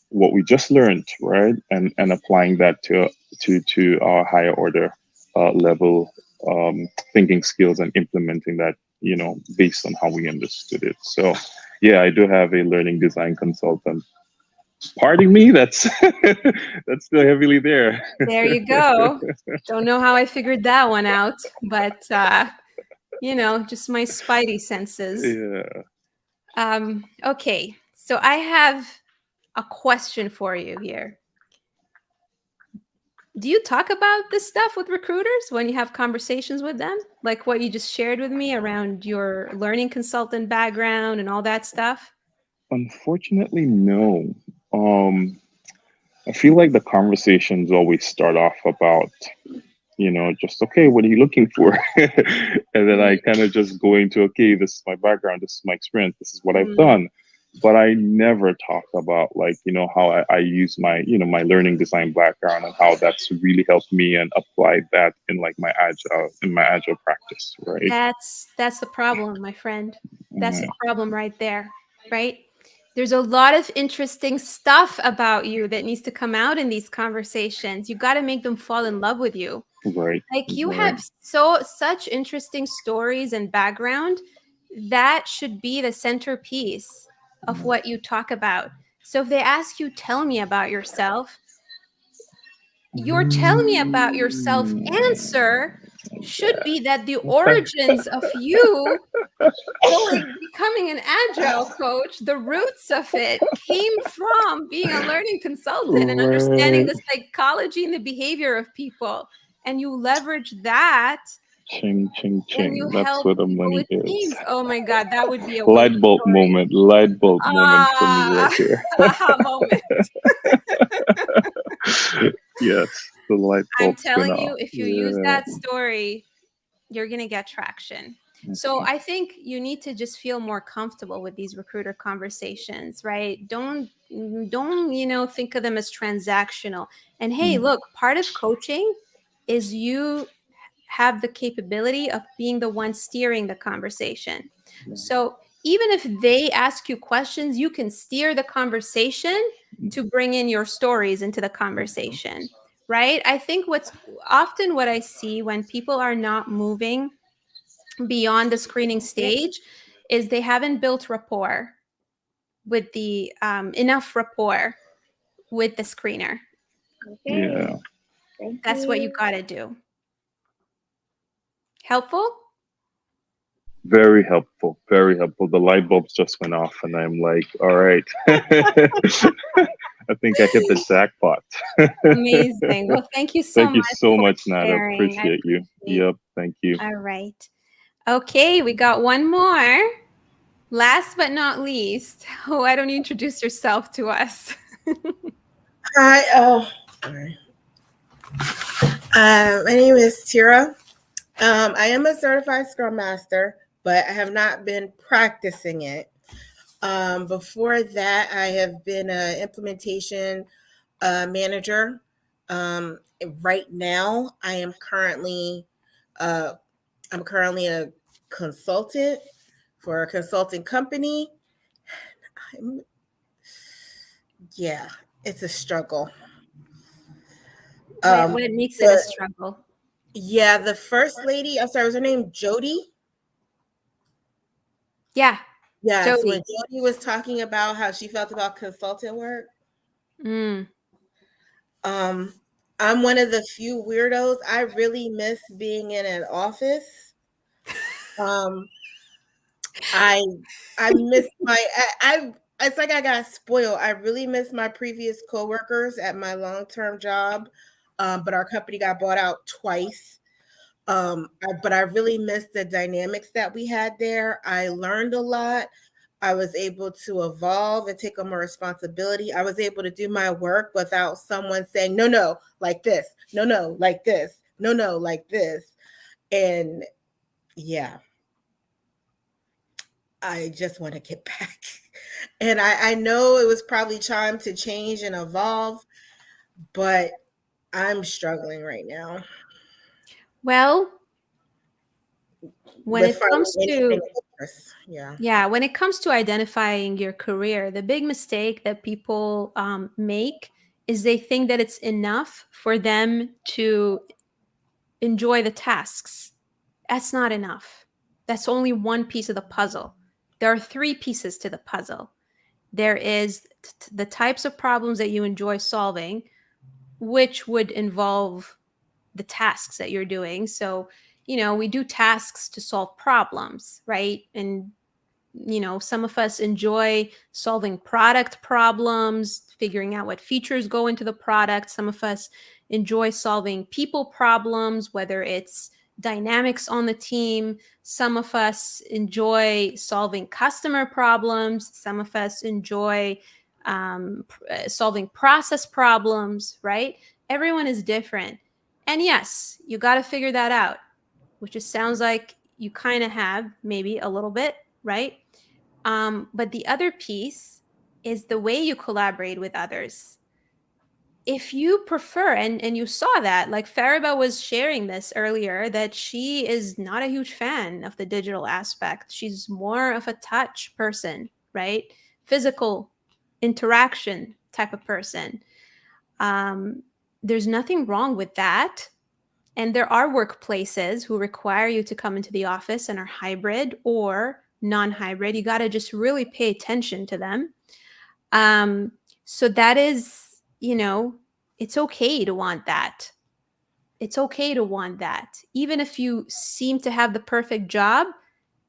what we just learned, right? And applying that to our higher order level thinking skills and implementing that, based on how we understood it. So yeah, I do have a learning design consultant. Pardon me, that's that's still heavily there. There you go. Don't know how I figured that one out, but just my spidey senses. Yeah. Okay, so I have a question for you here. Do you talk about this stuff with recruiters when you have conversations with them? Like what you just shared with me around your learning consultant background and all that stuff? Unfortunately, no. I feel like the conversations always start off about, just, okay, what are you looking for? And then I kind of just go into, okay, this is my background, this is my experience, this is what I've done. But I never talk about like, how I use my, my learning design background and how that's really helped me and applied that in like my agile practice, right? That's the problem, my friend. That's the problem right there, right? There's a lot of interesting stuff about you that needs to come out in these conversations. You got to make them fall in love with you. Right. Like you have such interesting stories and background that should be the centerpiece of what you talk about. So if they ask you, tell me about yourself, your tell me about yourself answer should be that the origins of you becoming an agile coach, the roots of it came from being a learning consultant and understanding the psychology and the behavior of people. And you leverage that. Ching, ching, ching. That's where the money is. Teams. Oh my God, that would be a light bulb moment. Light bulb moment for me right here. Aha moment. Yes, the light bulb. I'm telling you, if you use that story, you're gonna get traction. So I think you need to just feel more comfortable with these recruiter conversations, right? Don't think of them as transactional. And hey, look, part of coaching is you have the capability of being the one steering the conversation. So even if they ask you questions, you can steer the conversation to bring in your stories into the conversation, right? I think what I see when people are not moving beyond the screening stage is they haven't built rapport with the enough rapport with the screener. Okay. Yeah. Thank That's what you you. got to do. Helpful? Very helpful. Very helpful. The light bulbs just went off, and I'm like, all right. I think I hit the jackpot. Amazing. Well, thank you so Thank you much so for much, Nada. sharing. I Appreciate you. appreciate. Yep. Thank you. All right. Okay, we got one more. Last but not least, why don't you introduce yourself to us? Hi. Oh, sorry. My name is Tira. I am a certified Scrum Master, but I have not been practicing it. Before that, I have been an implementation manager. Right now, I'm currently a consultant for a consulting company. Yeah, it's a struggle. What makes it a struggle? Yeah, the first lady, I'm sorry, was her name Jody? Yeah. Yes, Jody. when Jody was talking about how she felt about consultant work. Mm. I'm one of the few weirdos. I really miss being in an office. I miss I it's like I got spoiled. I really miss my previous coworkers at my long-term job. But our company got bought out twice. But I really miss the dynamics that we had there. I learned a lot. I was able to evolve and take on more responsibility. I was able to do my work without someone saying, no, like this. No, like this. No, like this. And yeah, I just want to get back. And I know it was probably time to change and evolve, but I'm struggling right now. Well, when with it finding comes anything to else. Yeah. Yeah, when it comes to identifying your career, the big mistake that people make is they think that it's enough for them to enjoy the tasks. That's not enough. That's only one piece of the puzzle. There are three pieces to the puzzle. There is the types of problems that you enjoy solving, which would involve the tasks that you're doing. So, we do tasks to solve problems, right? And some of us enjoy solving product problems, figuring out what features go into the product. Some of us enjoy solving people problems, whether it's dynamics on the team. Some of us enjoy solving customer problems. Some of us enjoy solving process problems, right? Everyone is different. And yes, you got to figure that out, which just sounds like you kind of have maybe a little bit, right? But the other piece is the way you collaborate with others. If you prefer, and you saw that, like Fariba was sharing this earlier, that she is not a huge fan of the digital aspect. She's more of a touch person, right? Physical interaction type of person. There's nothing wrong with that. And there are workplaces who require you to come into the office and are hybrid or non-hybrid. You got to just really pay attention to them. So that is, it's okay to want that. It's okay to want that. Even if you seem to have the perfect job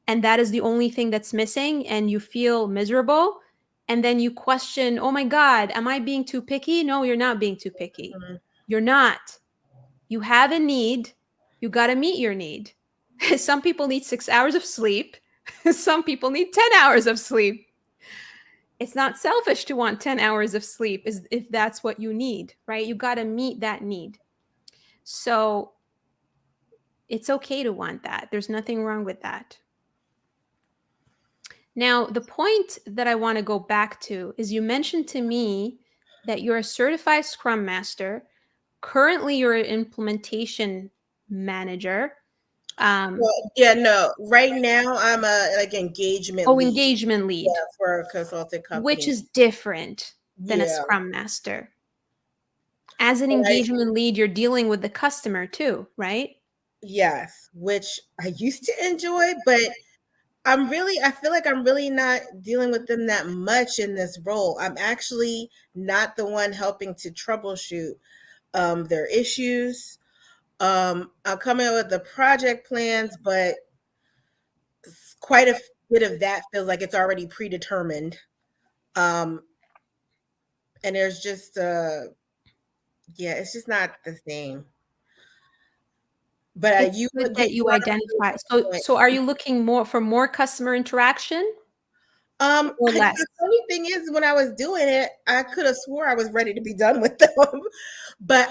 and that is the only thing that's missing and you feel miserable, and then you question, oh my God, am I being too picky? No, you're not being too picky. Mhm. You're not. You have a need. You got to meet your need. Some people need 6 hours of sleep. Some people need 10 hours of sleep. It's not selfish to want 10 hours of sleep if that's what you need, right? You got to meet that need. So it's okay to want that. There's nothing wrong with that. Now, the point that I want to go back to is you mentioned to me that you're a certified Scrum Master. Currently, you're an implementation manager. Well, yeah, no. Right now, I'm a like engagement lead. Engagement lead. Yeah, for a consulting company. Which is different than a Yeah. Scrum Master. As an engagement lead, you're dealing with the customer too, right? Yes, which I used to enjoy, but I feel like I'm really not dealing with them that much in this role. I'm actually not the one helping to troubleshoot their issues. I'm coming up with the project plans, but quite a bit of that feels like it's already predetermined. And there's just it's just not the same. But It's good that you identify. So are you looking for more customer interaction? Or less? The funny thing is, when I was doing it, I could have swore I was ready to be done with them. But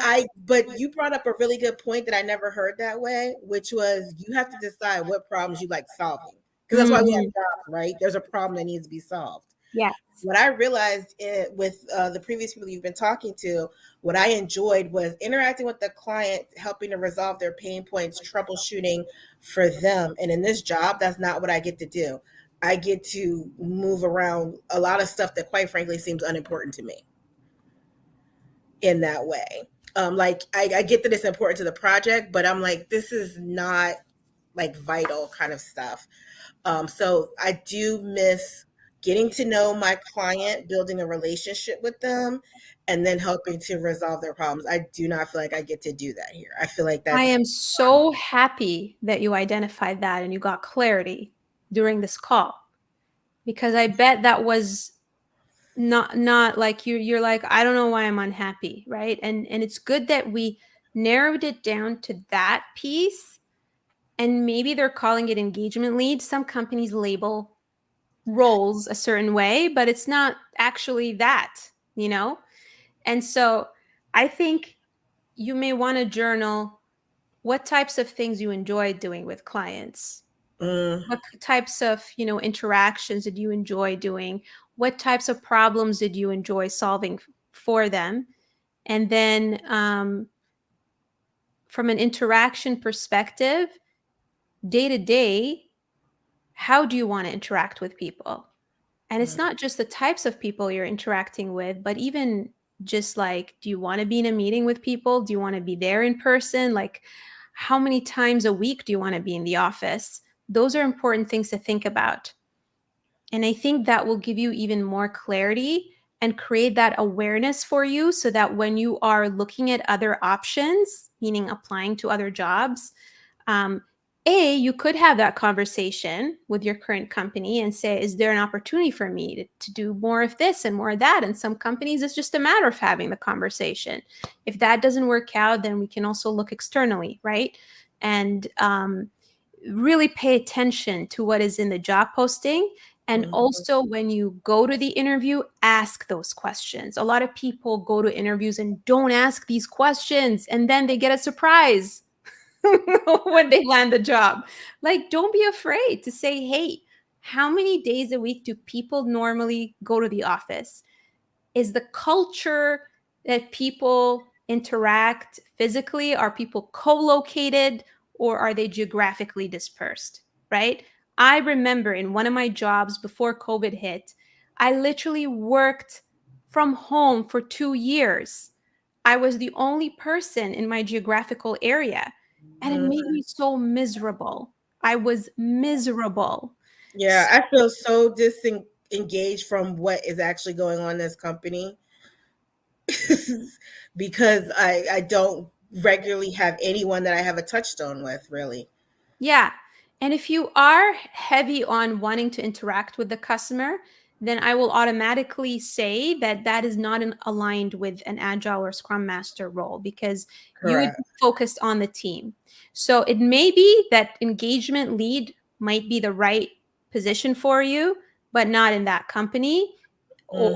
you brought up a really good point that I never heard that way, which was you have to decide what problems you like solving. Because that's why we have jobs, right? There's a problem that needs to be solved. Yes. What I realized with the previous people you've been talking to, what I enjoyed was interacting with the client, helping to resolve their pain points, troubleshooting for them. And in this job, that's not what I get to do. I get to move around a lot of stuff that quite frankly seems unimportant to me in that way. I get that it's important to the project, but I'm like, this is not like vital kind of stuff. So I do miss getting to know my client, building a relationship with them, and then helping to resolve their problems. I do not feel like I get to do that here. I feel like I am so happy that you identified that and you got clarity during this call, because I bet that was not like you're like, I don't know why I'm unhappy, right? And it's good that we narrowed it down to that piece. And maybe they're calling it engagement lead. Some companies label roles a certain way, but it's not actually that, you know? And so I think you may want to journal what types of things you enjoy doing with clients. What types of, interactions did you enjoy doing? What types of problems did you enjoy solving for them? And then from an interaction perspective, day to day, how do you want to interact with people? And it's not just the types of people you're interacting with, but even just like, do you want to be in a meeting with people? Do you want to be there in person? Like, how many times a week do you want to be in the office? Those are important things to think about. And I think that will give you even more clarity and create that awareness for you, so that when you are looking at other options, meaning applying to other jobs, you could have that conversation with your current company and say, is there an opportunity for me to do more of this and more of that? And some companies, it's just a matter of having the conversation. If that doesn't work out, then we can also look externally, right? And really pay attention to what is in the job posting. And also, when you go to the interview, ask those questions. A lot of people go to interviews and don't ask these questions, and then they get a surprise when they land the job. Like, don't be afraid to say, hey, how many days a week do people normally go to the office? Is the culture that people interact physically, are people co-located, or are they geographically dispersed, right? I remember in one of my jobs before COVID hit, I literally worked from home for 2 years. I was the only person in my geographical area, and it made me so miserable. I was miserable. Yeah, I feel so disengaged from what is actually going on in this company because I don't regularly have anyone that I have a touchstone with, really. Yeah. And if you are heavy on wanting to interact with the customer, then I will automatically say that that is not aligned with an agile or scrum master role, because you would be focused on the team. So it may be that engagement lead might be the right position for you, but not in that company. Or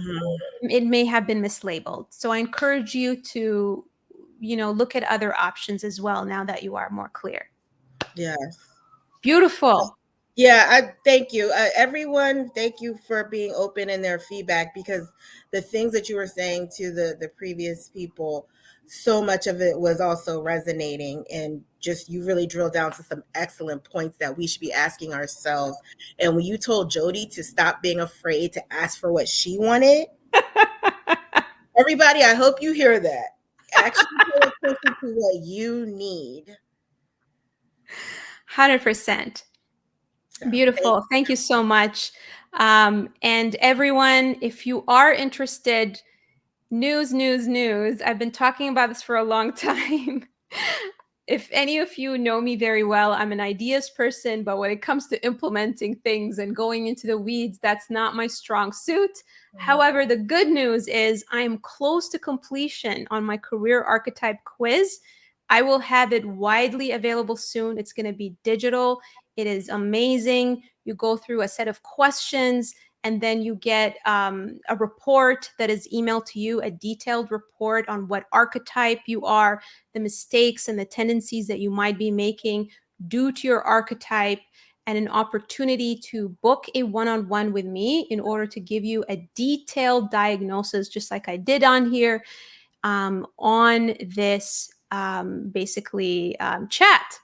it may have been mislabeled. So I encourage you to, look at other options as well now that you are more clear. Yes. Beautiful. Yeah, I thank you. Everyone, thank you for being open in their feedback, because the things that you were saying to the previous people, so much of it was also resonating, and just you really drilled down to some excellent points that we should be asking ourselves. And when you told Jody to stop being afraid to ask for what she wanted, everybody, I hope you hear that. Actually pay attention to what you need. 100%. So, Beautiful. Thank you so much. And everyone, if you are interested, news, news, news. I've been talking about this for a long time. If any of you know me very well, I'm an ideas person, but when it comes to implementing things and going into the weeds, that's not my strong suit. However, the good news is I am close to completion on my career archetype quiz. I will have it widely available soon. It's going to be digital. It is amazing. You go through a set of questions, and then you get a report that is emailed to you, a detailed report on what archetype you are, the mistakes and the tendencies that you might be making due to your archetype, and an opportunity to book a one-on-one with me in order to give you a detailed diagnosis, just like I did on here, on this chat.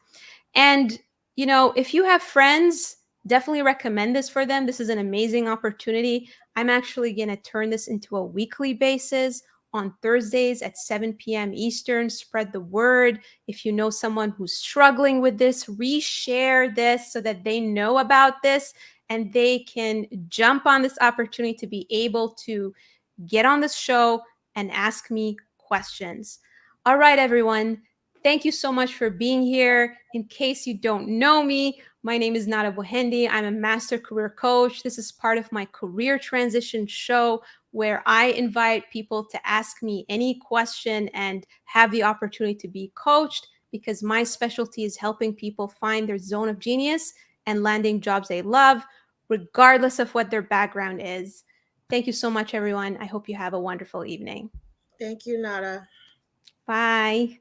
And, you know, if you have friends, definitely recommend this for them. This is an amazing opportunity. I'm actually going to turn this into a weekly basis on Thursdays at 7 p.m. Eastern. Spread the word. If you know someone who's struggling with this, reshare this so that they know about this and they can jump on this opportunity to be able to get on this show and ask me questions. All right, everyone. Thank you so much for being here. In case you don't know me, my name is Nada Bohendi. I'm a master career coach. This is part of my career transition show where I invite people to ask me any question and have the opportunity to be coached, because my specialty is helping people find their zone of genius and landing jobs they love, regardless of what their background is. Thank you so much, everyone. I hope you have a wonderful evening. thank you, Nada. Bye.